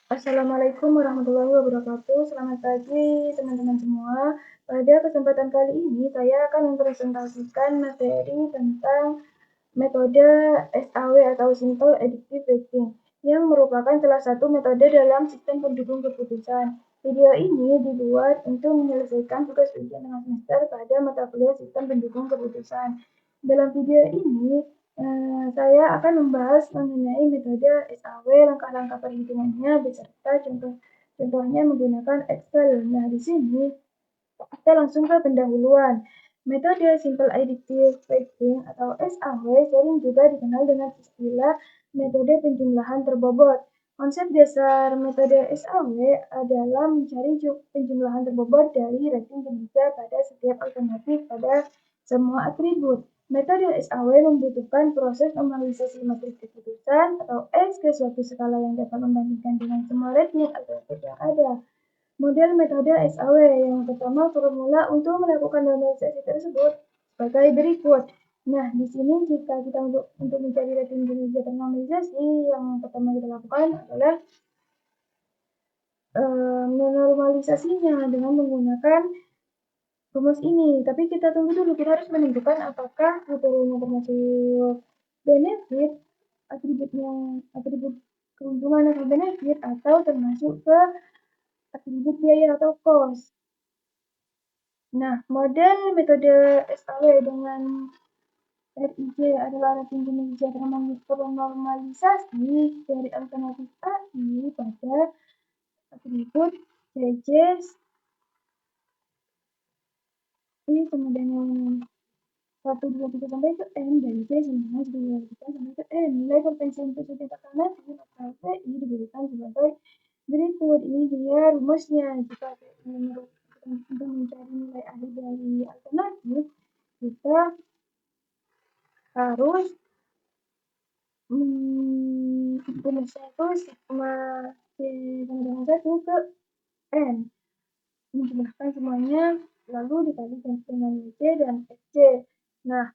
Assalamualaikum warahmatullahi wabarakatuh. Selamat pagi teman-teman semua. Pada kesempatan kali ini saya akan mempresentasikan materi tentang metode SAW atau Simple Additive Weighting yang merupakan salah satu metode dalam sistem pendukung keputusan. Video ini dibuat untuk menyelesaikan tugas ujian tengah semester pada mata kuliah sistem pendukung keputusan. Dalam video ini, saya akan membahas mengenai metode SAW, langkah-langkah perhitungannya, beserta contohnya menggunakan Excel. Nah, di sini kita langsung ke pendahuluan. Metode Simple Additive Weighting atau SAW sering juga dikenal dengan istilah metode penjumlahan terbobot. Konsep dasar metode SAW adalah mencari penjumlahan terbobot dari rating kinerja pada setiap alternatif pada semua atribut. Metode SAW membutuhkan proses normalisasi matriks keputusan atau X ke suatu skala yang dapat membandingkan dengan semua rating alternatif yang ada. Model metode SAW yang pertama, formula untuk melakukan normalisasi tersebut sebagai berikut. Nah, di sini jika kita untuk mencari rating kinerja ternormalisasi, yang pertama kita lakukan adalah menormalisasinya dengan menggunakan rumus ini. Tapi kita tunggu dulu, kita harus menentukan apakah kriterianya termasuk benefit, atribut keuntungan atau benefit, atau termasuk ke atribut biaya atau cost. Nah, model metode SAW dengan RIJ adalah rating kinerja ternormalisasi dari alternatif AI pada atribut CC ini sama dengan 1, 2, 3 sampai ke N dan C sama dengan 1, 2, 3 sampai ke N. Nilai potensi untuk setiap alternatif atau PI diberikan sebagai berikut. Ini dia rumusnya. Jika untuk mencari nilai akhir dari alternatif, kita harus rumusnya itu sigma C sama dengan 1 ke N. Menjumlahkan semuanya lalu dikalikan dengan C dan FC. Nah,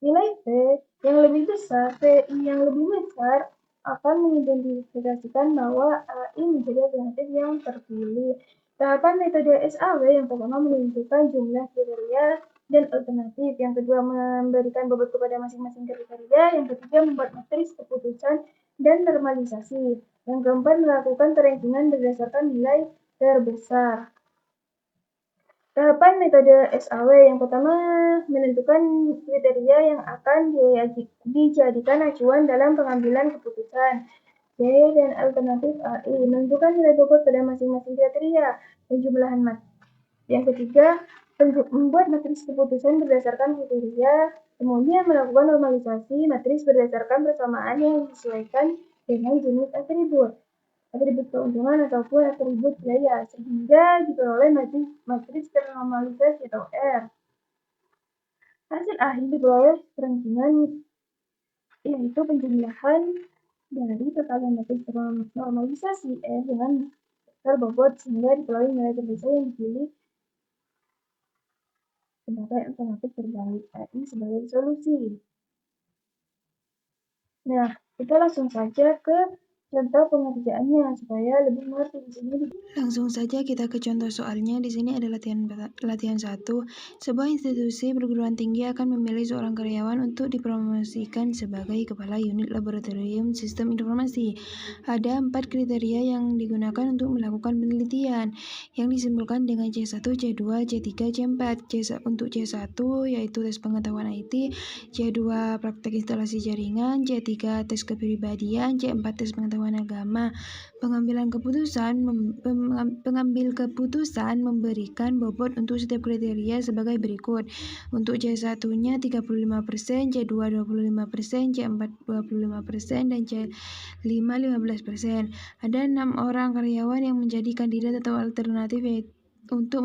nilai V yang lebih besar, VI yang lebih besar akan mengidentifikasikan bahwa AI menjadi alternatif yang terpilih. Tahapan metode SAW yang pertama menentukan jumlah kriteria dan alternatif. Yang kedua memberikan bobot kepada masing-masing kriteria. Yang ketiga membuat matriks keputusan dan normalisasi. Yang keempat melakukan perankingan berdasarkan nilai terbesar. Tahapan metode SAW yang pertama menentukan kriteria yang akan dijadikan acuan dalam pengambilan keputusan. C dan alternatif AI menentukan nilai bobot pada masing-masing kriteria. Penjumlahan yang ketiga membuat matriks keputusan berdasarkan kriteria. Kemudian melakukan normalisasi matriks berdasarkan persamaan yang disesuaikan dengan jenis atribut keuntungan ataupun atribut biaya, sehingga diperoleh matriks ternormalisasi atau R. Hasil akhir diperoleh perankingan, yaitu penjumlahan dari total matriks ternormalisasi R dengan terbobot, sehingga diperoleh nilai terbesar yang dipilih sebagai alternatif terbaik. AI sebagai solusi. Nah, kita langsung saja ke contoh pengerjaannya supaya lebih mengerti di sini. Langsung saja kita ke contoh soalnya. Di sini ada latihan 1. Sebuah institusi perguruan tinggi akan memilih seorang karyawan untuk dipromosikan sebagai kepala unit laboratorium sistem informasi. Ada 4 kriteria yang digunakan untuk melakukan penelitian yang disimpulkan dengan C1, C2, C3, C4. Untuk C1 yaitu tes pengetahuan IT, C2 praktek instalasi jaringan, C3 tes kepribadian, C4 tes pengetahuan agama. Pengambil keputusan memberikan bobot untuk setiap kriteria sebagai berikut. Untuk C1-nya 35%, C2 25%, C4 25%, dan C5 15%. Ada 6 orang karyawan yang menjadi kandidat atau alternatif untuk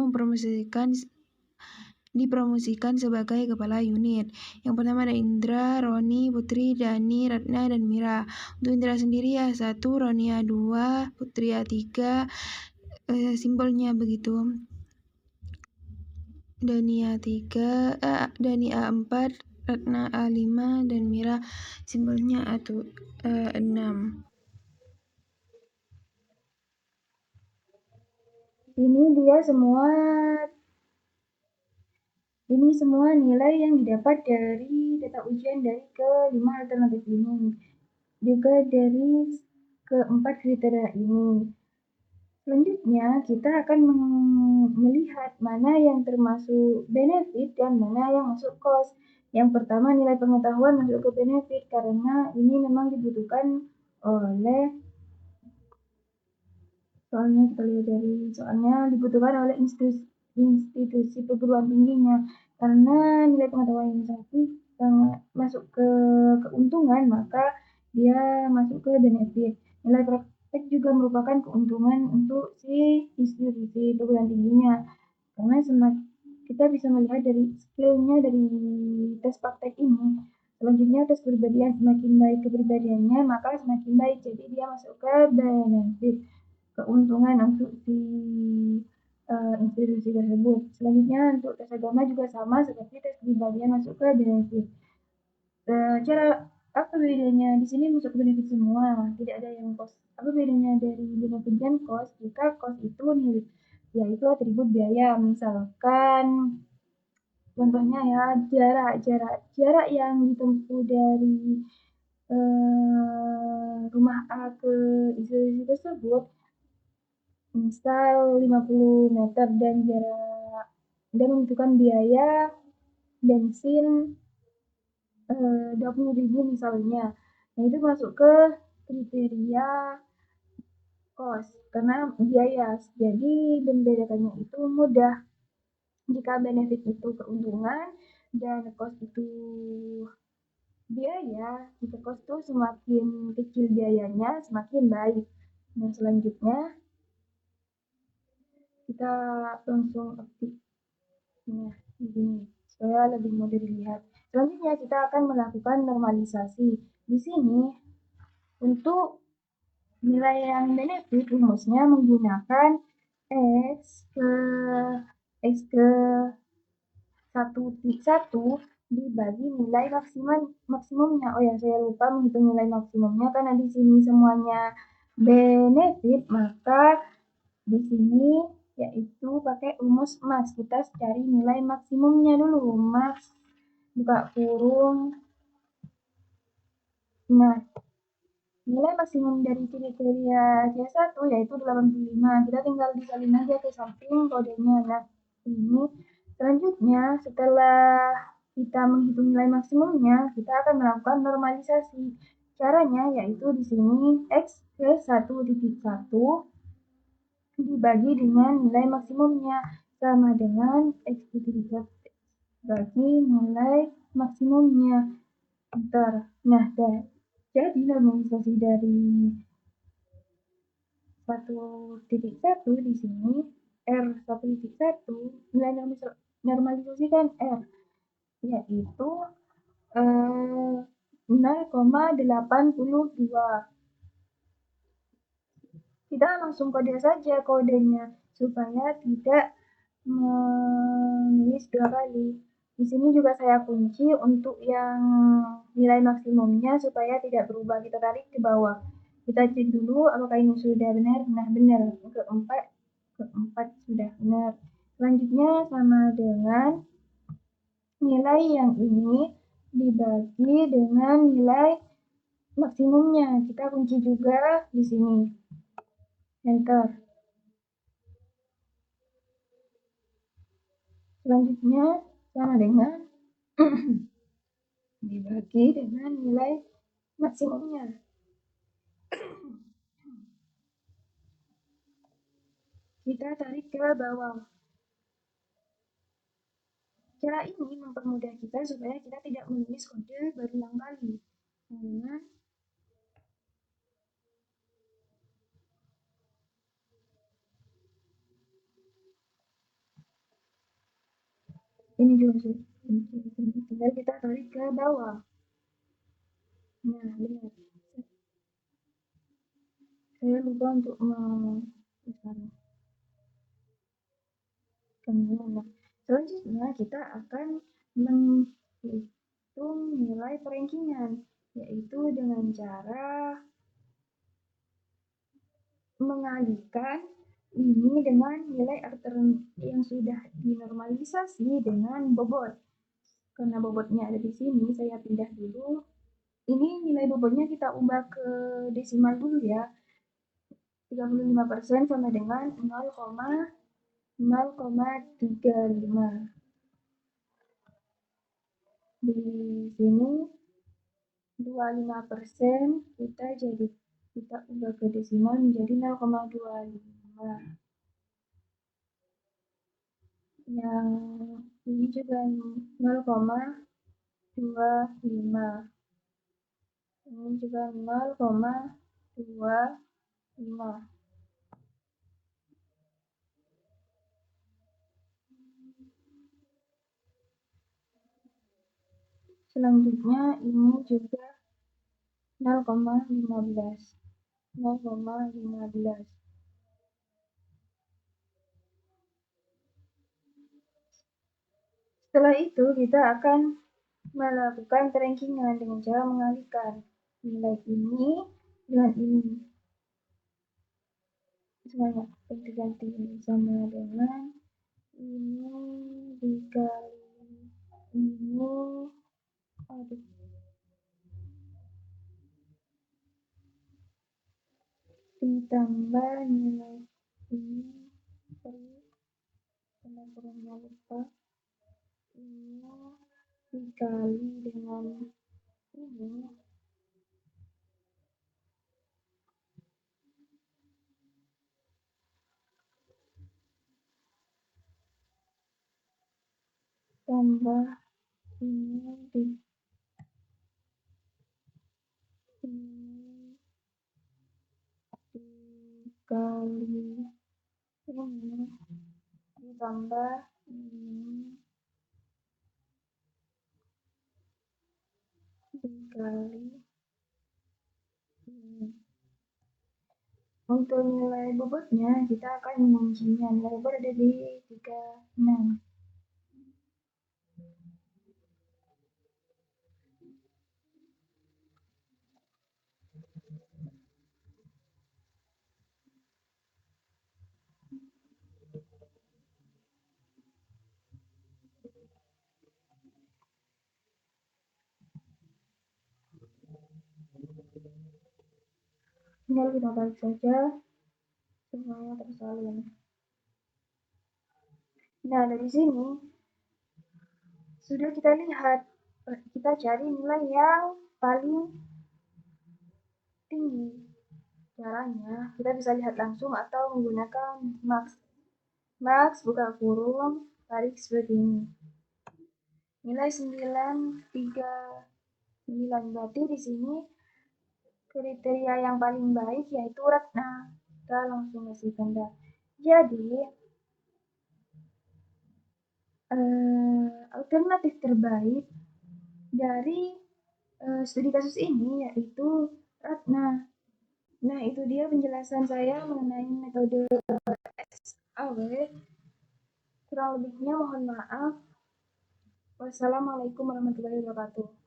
dipromosikan sebagai kepala unit. Yang pertama ada Indra, Roni, Putri, Dani, Ratna, dan Mira. Untuk Indra sendiri A1, Roni A2, Putri A3, simpelnya begitu. Dani A3, Dani A4, Ratna A5, dan Mira simpelnya A6. Ini dia semua Ini semua nilai yang didapat dari data ujian dari kelima alternatif ini, juga dari keempat kriteria ini. Selanjutnya, kita akan melihat mana yang termasuk benefit dan mana yang masuk cost. Yang pertama, nilai pengetahuan masuk ke benefit karena ini memang dibutuhkan oleh soalnya dibutuhkan oleh institusi perguruan tingginya, karena nilai pengetahuan yang sangat masuk ke keuntungan, maka dia masuk ke benefit. Nilai praktek juga merupakan keuntungan untuk si institusi perguruan tingginya, karena kita bisa melihat dari skillnya dari tes praktek ini. Selanjutnya, tes kepribadian, semakin baik kepribadiannya maka semakin baik, jadi dia masuk ke benefit, keuntungan untuk si institusi tersebut. Selanjutnya, untuk tes agama juga sama seperti tes kepribadian, masuk ke benefit. Cara apa bedanya? Di sini masuk ke benefit semua, tidak ada yang cost. Apa bedanya dari benefit dan cost? Jika cost itu nih, yaitu atribut biaya. Misalkan contohnya ya, jarak yang ditempuh dari rumah A ke institusi tersebut misal 50 meter, dan membutuhkan biaya bensin 20.000 misalnya. Nah, itu masuk ke kriteria cost karena biaya. Jadi membedakannya itu mudah. Jika benefit itu keuntungan dan cost itu biaya, jika cost itu semakin kecil biayanya semakin baik. Nah, selanjutnya kita langsung ketik. Nah, begini supaya lebih mudah dilihat. Selanjutnya kita akan melakukan normalisasi. Di sini untuk nilai yang benefit rumusnya menggunakan X ke X ke 1 dibagi nilai maksimumnya. Oh ya, saya lupa menghitung nilai maksimumnya karena di sini semuanya benefit, maka di sini yaitu pakai rumus max. Kita cari nilai maksimumnya dulu. Max buka kurung. Nah, nilai maksimum dari kriteria C1 yaitu 85. Kita tinggal disalin aja ke samping kodenya. Nah, ini selanjutnya setelah kita menghitung nilai maksimumnya, kita akan melakukan normalisasi. Caranya yaitu di sini X ke 1.1 dibagi dengan nilai maksimumnya sama dengan X bagi nilai maksimumnya. Nah, jadi normalisasi dari 1.1 di sini R 1.1, nilai normalisasi kan R yaitu 0,82. Kita langsung kode saja kodenya supaya tidak menulis 2 kali. Di sini juga saya kunci untuk yang nilai maksimumnya supaya tidak berubah. Kita tarik ke bawah. Kita cek dulu apakah ini sudah benar. Nah, benar. Keempat sudah benar. Selanjutnya sama dengan nilai yang ini dibagi dengan nilai maksimumnya. Kita kunci juga di sini. Enter. Selanjutnya sama dengan dibagi dengan nilai maksimumnya. Kita tarik ke bawah. Cara ini mempermudah kita supaya kita tidak menulis kode berulang kali. Karena ini juga tinggal kita tarik ke bawah. Nah, lihat. Saya lupa untuk selanjutnya kita akan menghitung nilai perankingan, yaitu dengan cara mengalihkan Ini dengan nilai yang sudah dinormalisasi dengan bobot. Karena bobotnya ada di sini, saya pindah dulu. Ini nilai bobotnya kita ubah ke desimal dulu ya. 35% sama dengan 0,035. Di sini 25% kita ubah ke desimal menjadi 0,25. Yang ini juga 0,25. Ini juga 0,25. Selanjutnya ini juga 0,15. Setelah itu kita akan melakukan perankingan dengan cara mengalihkan nilai ini dengan ini. Semuanya ganti-ganti sama dengan ini dikali ini, ditambah nilai ini karena kurangnya lupa, ini dikali dengan ini tambah ini dikali ini ditambah ini dikali ini. Untuk nilai bobotnya kita akan menguncinya. Nilai bobot ada di 36. Tinggal kita balik saja semuanya tersalin. Nah, dari sini sudah kita lihat, kita cari nilai yang paling tinggi. Caranya kita bisa lihat langsung atau menggunakan max. Max buka kurung, tarik seperti ini. Nilai 939, berarti di sini kriteria yang paling baik yaitu Ratna. Kita langsung kasih tanda. Jadi alternatif terbaik dari studi kasus ini yaitu Ratna. Nah, itu dia penjelasan saya mengenai metode SAW. Kurang lebihnya mohon maaf. Wassalamualaikum warahmatullahi wabarakatuh.